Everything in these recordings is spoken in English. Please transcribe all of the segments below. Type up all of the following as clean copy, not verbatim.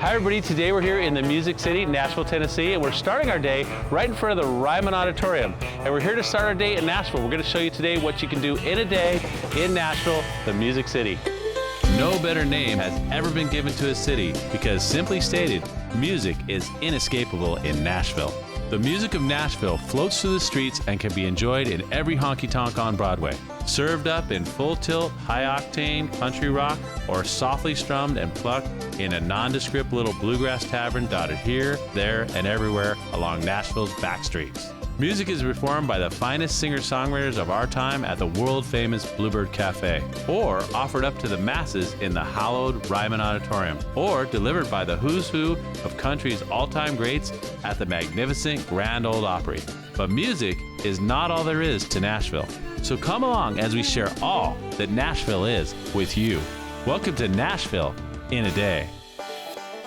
Hi everybody, today we're here in the Music City, Nashville, Tennessee, and we're starting our day right in front of the Ryman Auditorium. And we're here to start our day in Nashville. We're going to show you today what you can do in a day in Nashville, the Music City. No better name has ever been given to a city because, simply stated, music is inescapable in Nashville. The music of Nashville floats through the streets and can be enjoyed in every honky-tonk on Broadway. Served up in full-tilt, high-octane country rock, or softly strummed and plucked in a nondescript little bluegrass tavern dotted here, there, and everywhere along Nashville's back streets. Music is performed by the finest singer-songwriters of our time at the world-famous Bluebird Cafe, or offered up to the masses in the hallowed Ryman Auditorium, or delivered by the who's who of country's all-time greats at the magnificent Grand Ole Opry. But music is not all there is to Nashville. So come along as we share all that Nashville is with you. Welcome to Nashville in a day.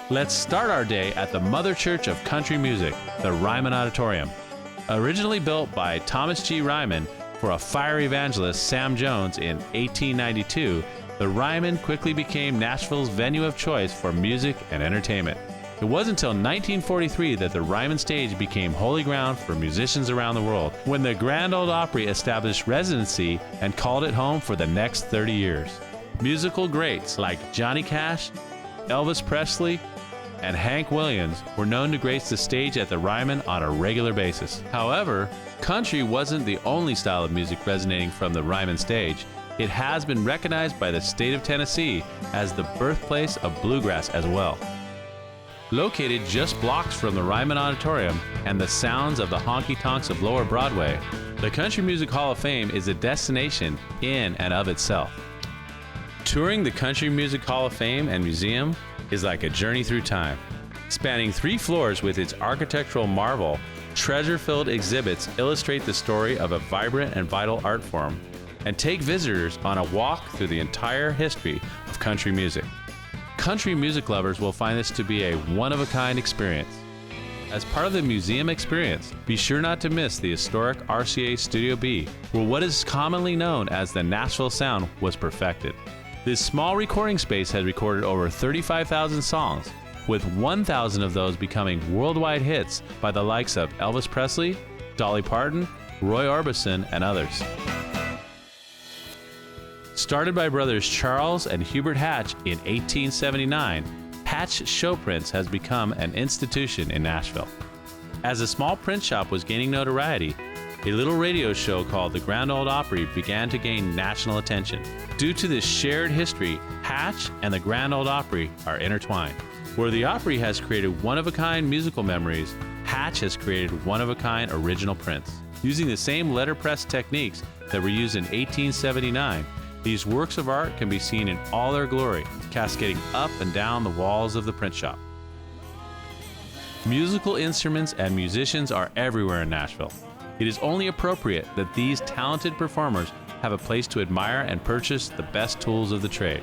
Let's start our day at the Mother Church of Country Music, the Ryman Auditorium. Originally built by Thomas G. Ryman for a fire evangelist, Sam Jones, in 1892, the Ryman quickly became Nashville's venue of choice for music and entertainment. It wasn't until 1943 that the Ryman stage became holy ground for musicians around the world, when the Grand Ole Opry established residency and called it home for the next 30 years. Musical greats like Johnny Cash, Elvis Presley, and Hank Williams were known to grace the stage at the Ryman on a regular basis. However, country wasn't the only style of music resonating from the Ryman stage. It has been recognized by the state of Tennessee as the birthplace of bluegrass as well. Located just blocks from the Ryman Auditorium and the sounds of the honky-tonks of Lower Broadway, the Country Music Hall of Fame is a destination in and of itself. Touring the Country Music Hall of Fame and Museum is like a journey through time. Spanning 3 floors with its architectural marvel, treasure-filled exhibits illustrate the story of a vibrant and vital art form and take visitors on a walk through the entire history of country music. Country music lovers will find this to be a one-of-a-kind experience. As part of the museum experience, be sure not to miss the historic RCA Studio B, where what is commonly known as the Nashville sound was perfected. This small recording space has recorded over 35,000 songs, with 1,000 of those becoming worldwide hits by the likes of Elvis Presley, Dolly Parton, Roy Orbison, and others. Started by brothers Charles and Hubert Hatch in 1879, Hatch Show Prints has become an institution in Nashville. As a small print shop was gaining notoriety, a little radio show called the Grand Ole Opry began to gain national attention. Due to this shared history, Hatch and the Grand Ole Opry are intertwined. Where the Opry has created one-of-a-kind musical memories, Hatch has created one-of-a-kind original prints. Using the same letterpress techniques that were used in 1879, these works of art can be seen in all their glory, cascading up and down the walls of the print shop. Musical instruments and musicians are everywhere in Nashville. It is only appropriate that these talented performers have a place to admire and purchase the best tools of the trade.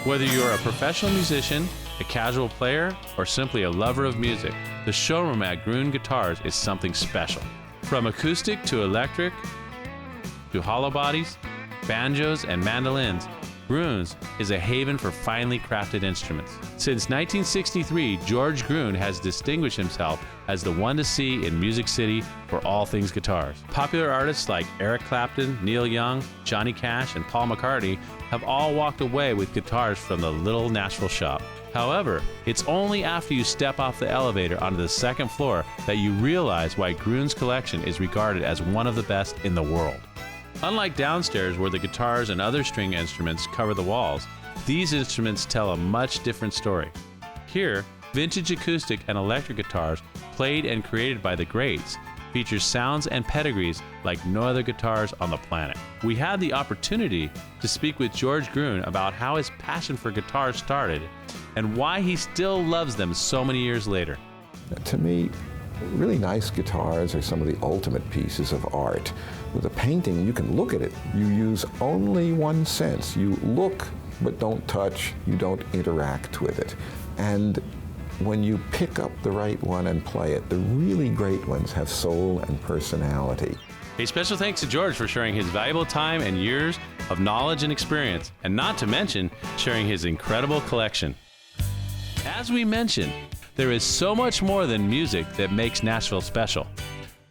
Whether you're a professional musician, a casual player, or simply a lover of music, the showroom at Gruen Guitars is something special. From acoustic to electric to hollow bodies, banjos, and mandolins, Gruen's is a haven for finely crafted instruments. Since 1963, George Gruen has distinguished himself as the one to see in Music City for all things guitars. Popular artists like Eric Clapton, Neil Young, Johnny Cash, and Paul McCartney have all walked away with guitars from the little Nashville shop. However, it's only after you step off the elevator onto the second floor that you realize why Gruen's collection is regarded as one of the best in the world. Unlike downstairs where the guitars and other string instruments cover the walls, these instruments tell a much different story. Here, vintage acoustic and electric guitars, played and created by the greats, feature sounds and pedigrees like no other guitars on the planet. We had the opportunity to speak with George Gruen about how his passion for guitars started and why he still loves them so many years later. To me, really nice guitars are some of the ultimate pieces of art. With a painting, you can look at it. You use only one sense. You look, but don't touch. You don't interact with it. And when you pick up the right one and play it, the really great ones have soul and personality. A special thanks to George for sharing his valuable time and years of knowledge and experience, and not to mention sharing his incredible collection. As we mentioned, there is so much more than music that makes Nashville special.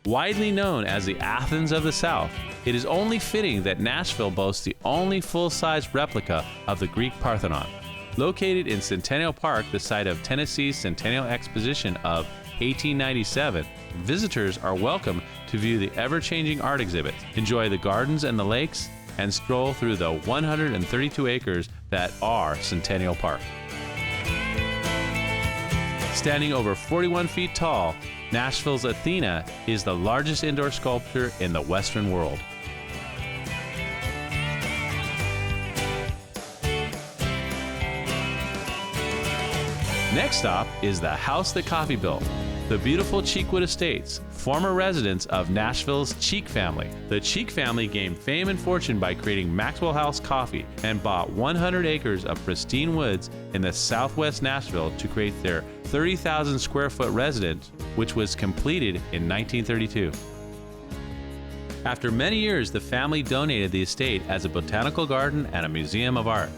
Widely known as the Athens of the South, it is only fitting that Nashville boasts the only full-size replica of the Greek Parthenon. Located in Centennial Park, the site of Tennessee's Centennial Exposition of 1897, visitors are welcome to view the ever-changing art exhibits, enjoy the gardens and the lakes, and stroll through the 132 acres that are Centennial Park. Standing over 41 feet tall, Nashville's Athena is the largest indoor sculpture in the Western world. Next stop is the house that coffee built, the beautiful Cheekwood Estates, former residence of Nashville's Cheek family. The Cheek family gained fame and fortune by creating Maxwell House Coffee and bought 100 acres of pristine woods in the southwest Nashville to create their 30,000 square foot residence, which was completed in 1932. After many years, the family donated the estate as a botanical garden and a museum of art.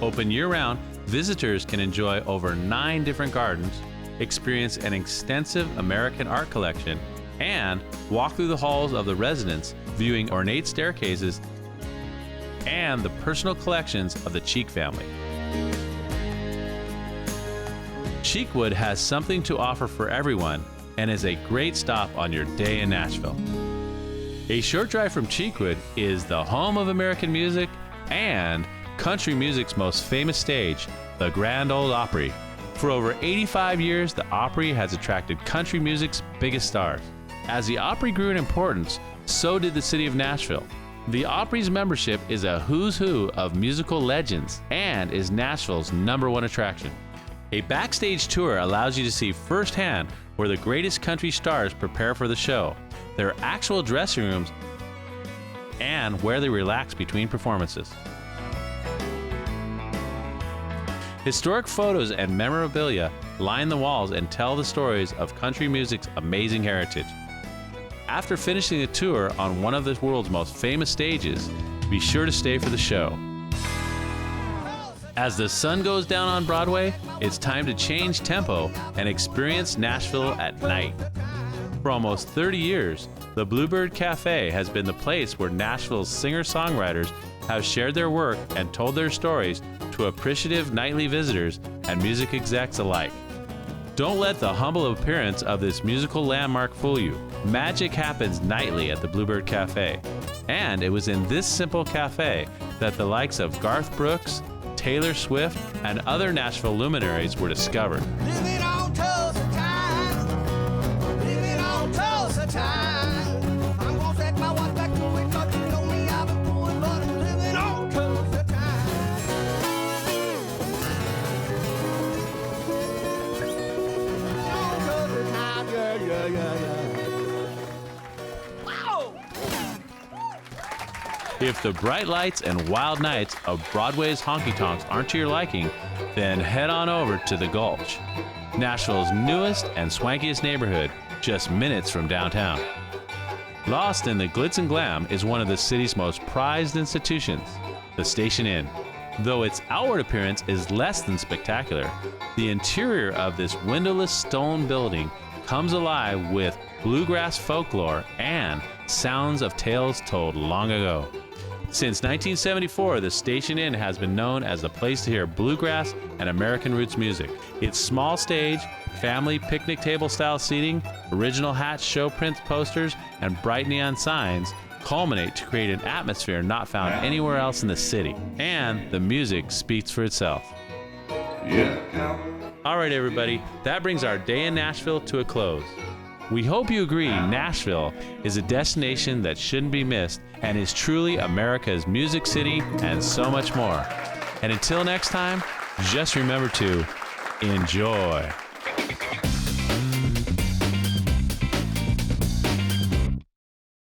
Open year-round, visitors can enjoy over 9 different gardens, experience an extensive American art collection, and walk through the halls of the residence, viewing ornate staircases and the personal collections of the Cheek family. Cheekwood has something to offer for everyone and is a great stop on your day in Nashville. A short drive from Cheekwood is the home of American music and country music's most famous stage, the Grand Ole Opry. For over 85 years, the Opry has attracted country music's biggest stars. As the Opry grew in importance, so did the city of Nashville. The Opry's membership is a who's who of musical legends and is Nashville's #1 attraction. A backstage tour allows you to see firsthand where the greatest country stars prepare for the show, their actual dressing rooms, and where they relax between performances. Historic photos and memorabilia line the walls and tell the stories of country music's amazing heritage. After finishing a tour on one of the world's most famous stages, be sure to stay for the show. As the sun goes down on Broadway, it's time to change tempo and experience Nashville at night. For almost 30 years, the Bluebird Cafe has been the place where Nashville's singer-songwriters have shared their work and told their stories to appreciative nightly visitors and music execs alike. Don't let the humble appearance of this musical landmark fool you. Magic happens nightly at the Bluebird Cafe. And it was in this simple cafe that the likes of Garth Brooks, Taylor Swift, and other Nashville luminaries were discovered. Living on Tulsa time. Living on Tulsa time. I'm gonna set my watch back to it, 'cause you know me, I've been going, but I'm living on Tulsa time. On Tulsa time, yeah. Wow! If the bright lights and wild nights of Broadway's honky-tonks aren't to your liking, then head on over to the Gulch, Nashville's newest and swankiest neighborhood, just minutes from downtown. Lost in the glitz and glam is one of the city's most prized institutions, the Station Inn. Though its outward appearance is less than spectacular, the interior of this windowless stone building comes alive with bluegrass folklore and sounds of tales told long ago. Since 1974, the Station Inn has been known as the place to hear bluegrass and American roots music. Its small stage, family picnic table style seating, original Hatch show print posters, and bright neon signs culminate to create an atmosphere not found anywhere else in the city. And the music speaks for itself. All right, everybody, that brings our day in Nashville to a close. We hope you agree Nashville is a destination that shouldn't be missed and is truly America's music city and so much more. And until next time, just remember to enjoy.